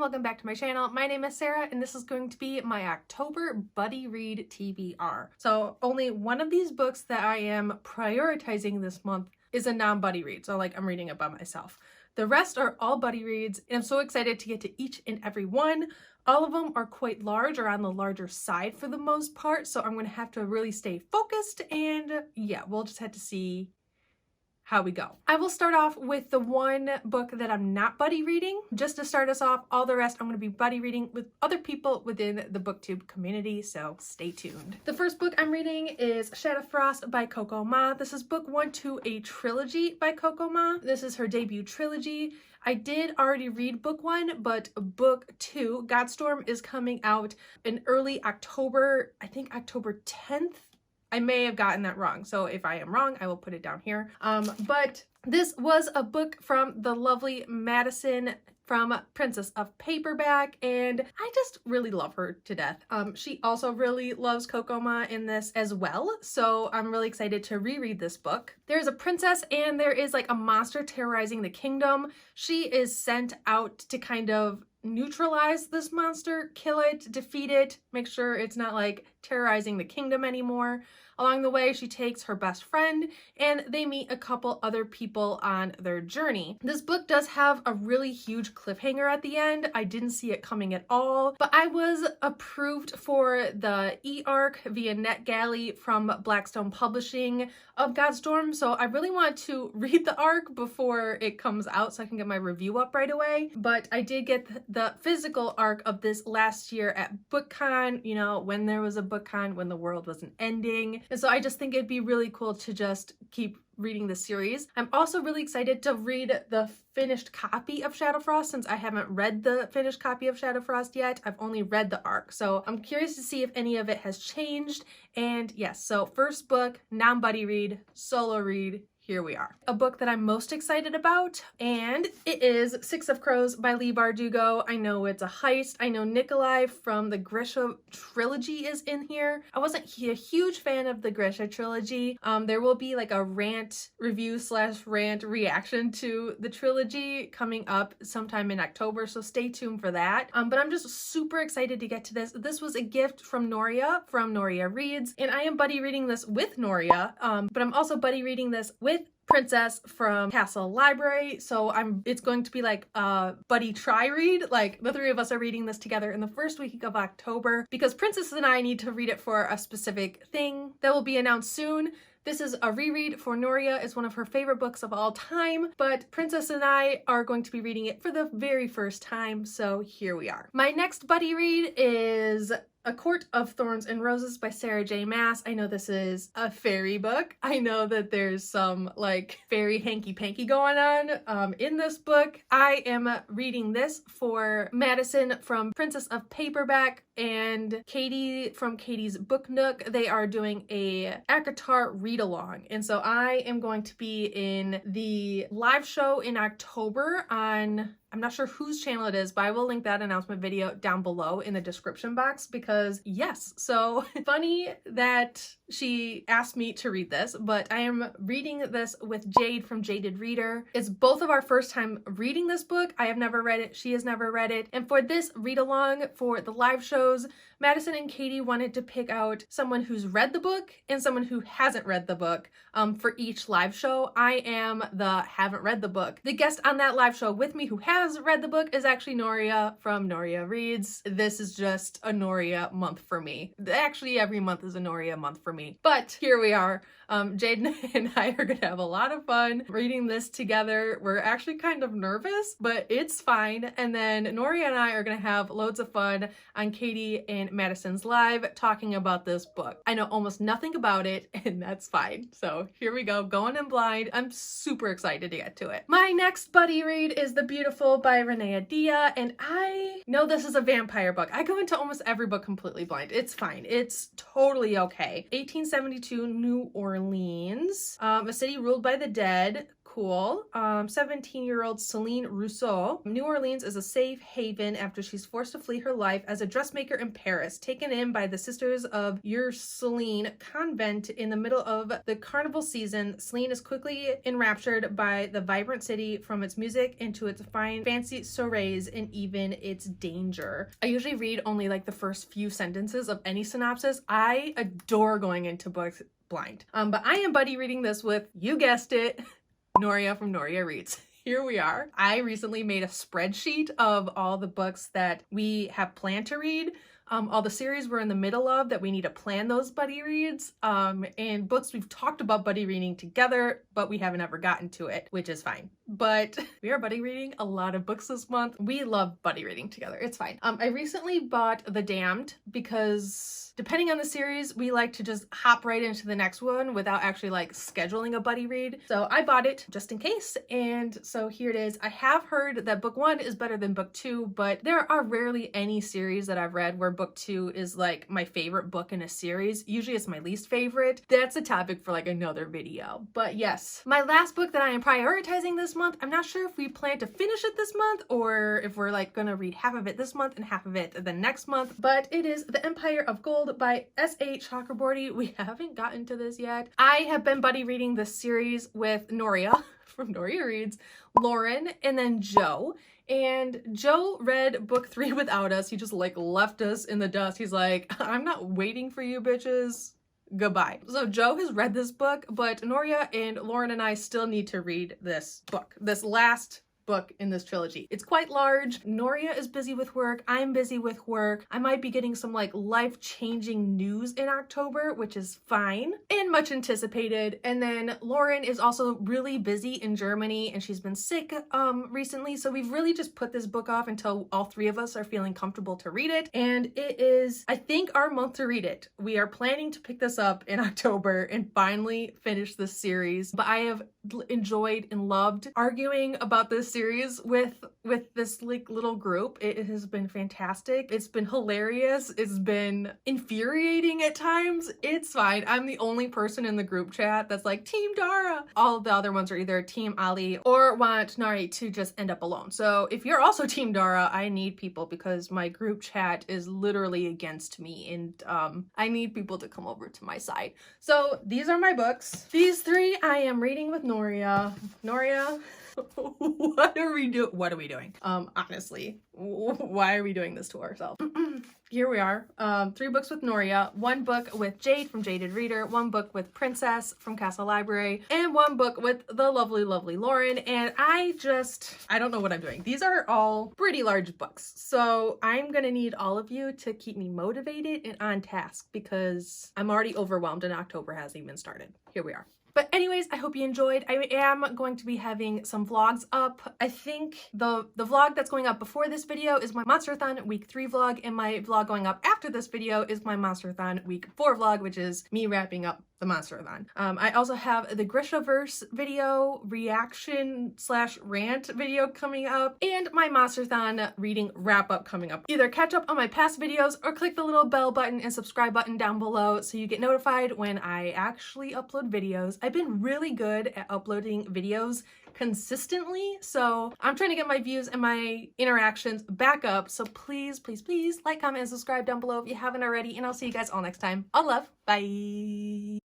welcome back to my channel. My name is Sarah and this is going to be my October buddy read TBR. So only one of these books that I am prioritizing this month is a non-buddy read, so like I'm reading it by myself. The rest are all buddy reads and I'm so excited to get to each and every one. All of them are quite large or on the larger side for the most part, so I'm going to have to really stay focused and yeah, we'll just have to see how we go. I will start off with the one book that I'm not buddy reading. Just to start us off, all the rest I'm going to be buddy reading with other people within the booktube community, so stay tuned. The first book I'm reading is Shadow Frost by Coco Ma. This is book 1 to a trilogy by Coco Ma. This is her debut trilogy. I did already read book 1, but book 2, Godstorm, is coming out in early October, I think October 10th. I may have gotten that wrong, so if I am wrong, I will put it down here. But this was a book from the lovely Madison from Princess of Paperback, and I just really love her to death. She also really loves Coco Ma in this as well, so I'm really excited to reread this book. There's a princess and there is like a monster terrorizing the kingdom. She is sent out to kind of neutralize this monster, kill it, defeat it, make sure it's not like terrorizing the kingdom anymore. Along the way, she takes her best friend and they meet a couple other people on their journey. This book does have a really huge cliffhanger at the end. I didn't see it coming at all, but I was approved for the e-arc via NetGalley from Blackstone Publishing of Godstorm, so I really want to read the arc before it comes out so I can get my review up right away. But I did get the physical arc of this last year at BookCon, you know, when there was a BookCon, when the world wasn't ending. And so I just think it'd be really cool to just keep reading the series. I'm also really excited to read the finished copy of Shadow Frost since I haven't read the finished copy of Shadow Frost yet. I've only read the arc, so I'm curious to see if any of it has changed. And yes, so first book, non-buddy read, solo read. Here we are. A book that I'm most excited about, and it is Six of Crows by Leigh Bardugo. I know it's a heist. I know Nikolai from the Grisha trilogy is in here. I wasn't a huge fan of the Grisha trilogy. There will be like a rant review / rant reaction to the trilogy coming up sometime in October, so stay tuned for that. But I'm just super excited to get to this. This was a gift from Noria from Noria Reads, and I am buddy reading this with Noria, but I'm also buddy reading this with Princess from Castle Library, so it's going to be like a buddy try read. Like the three of us are reading this together in the first week of October because Princess and I need to read it for a specific thing that will be announced soon. This is a reread for Noria. It's one of her favorite books of all time, but Princess and I are going to be reading it for the very first time, so here we are. My next buddy read is A Court of Thorns and Roses by Sarah J. Maas. I know this is a fairy book. I know that there's some like fairy hanky-panky going on in this book. I am reading this for Madison from Princess of Paperback and Katie from Katie's Book Nook. They are doing a ACOTAR read-along, and so I am going to be in the live show in October on, I'm not sure whose channel it is, but I will link that announcement video down below in the description box because yes, so funny that she asked me to read this, but I am reading this with Jade from Jaded Reader. It's both of our first time reading this book. I have never read it. She has never read it. And for this read along for the live shows, Madison and Katie wanted to pick out someone who's read the book and someone who hasn't read the book for each live show. I am the haven't read the book. The guest on that live show with me who has read the book is actually Noria from Noria Reads. This is just a Noria month for me. Actually, every month is a Noria month for me. But here we are. Jaden and I are gonna have a lot of fun reading this together. We're actually kind of nervous, but it's fine. And then Noria and I are gonna have loads of fun on Katie and Madison's live talking about this book. I know almost nothing about it, and that's fine. So here we go, going in blind. I'm super excited to get to it. My next buddy read is The Beautiful by Renee Dia, and I know this is a vampire book. I go into almost every book completely blind. It's fine. It's totally okay. 1872 New Orleans, a city ruled by the dead. cool. 17-year-old Celine Rousseau. New Orleans is a safe haven after she's forced to flee her life as a dressmaker in Paris. Taken in by the Sisters of Ursuline convent in the middle of the carnival season, Celine is quickly enraptured by the vibrant city, from its music into its fine fancy soirees and even its danger. I usually read only like the first few sentences of any synopsis. I adore going into books blind. But I am buddy reading this with, you guessed it, Noria from Noria Reads. Here we are. I recently made a spreadsheet of all the books that we have planned to read. All the series we're in the middle of that we need to plan those buddy reads, and books we've talked about buddy reading together, but we haven't ever gotten to it, which is fine. But we are buddy reading a lot of books this month. We love buddy reading together. It's fine. I recently bought The Damned because depending on the series, we like to just hop right into the next one without actually like scheduling a buddy read. So I bought it just in case. And so here it is. I have heard that book 1 is better than book 2, but there are rarely any series that I've read where book 2 is like my favorite book in a series. Usually it's my least favorite. That's a topic for like another video. But yes, my last book that I am prioritizing this month, I'm not sure if we plan to finish it this month or if we're like gonna read half of it this month and half of it the next month, but it is The Empire of Gold by S.H. Chakraborty. We haven't gotten to this yet. I have been buddy reading this series with Noria from Noria Reads, Lauren, and then Joe. And Joe read book 3 without us. He just like left us in the dust. He's like, I'm not waiting for you bitches. Goodbye. So Joe has read this book, but Noria and Lauren and I still need to read this book, this last book in this trilogy. It's quite large. Noria is busy with work. I'm busy with work. I might be getting some like life-changing news in October, which is fine and much anticipated. And then Lauren is also really busy in Germany and she's been sick recently. So we've really just put this book off until all 3 of us are feeling comfortable to read it. And it is, I think, our month to read it. We are planning to pick this up in October and finally finish this series. But I have enjoyed and loved arguing about this series with this like little group. It has been fantastic. It's been hilarious. It's been infuriating at times. It's fine. I'm the only person in the group chat that's like Team Dara. All of the other ones are either Team Ali or want Nari to just end up alone. So if you're also Team Dara, I need people because my group chat is literally against me and I need people to come over to my side. So these are my books. These 3 I am reading with Noria. Noria, what are we doing? Honestly, why are we doing this to ourselves? Here we are. 3 books with Noria, 1 book with Jade from Jaded Reader, 1 book with Princess from Castle Library, and 1 book with the lovely, lovely Lauren. And I don't know what I'm doing. These are all pretty large books. So I'm gonna need all of you to keep me motivated and on task because I'm already overwhelmed and October hasn't even started. Here we are. But anyways, I hope you enjoyed. I am going to be having some vlogs up. I think the vlog that's going up before this video is my Monster-a-thon week 3 vlog, and my vlog going up after this video is my Monster-a-thon week 4 vlog, which is me wrapping up the Monster-a-thon. I also have the Grishaverse video reaction / rant video coming up, and my Monster-a-thon reading wrap up coming up. Either catch up on my past videos or click the little bell button and subscribe button down below so you get notified when I actually upload videos. I've been really good at uploading videos consistently, so I'm trying to get my views and my interactions back up. So please, please, please like, comment, and subscribe down below if you haven't already, and I'll see you guys all next time. All love. Bye.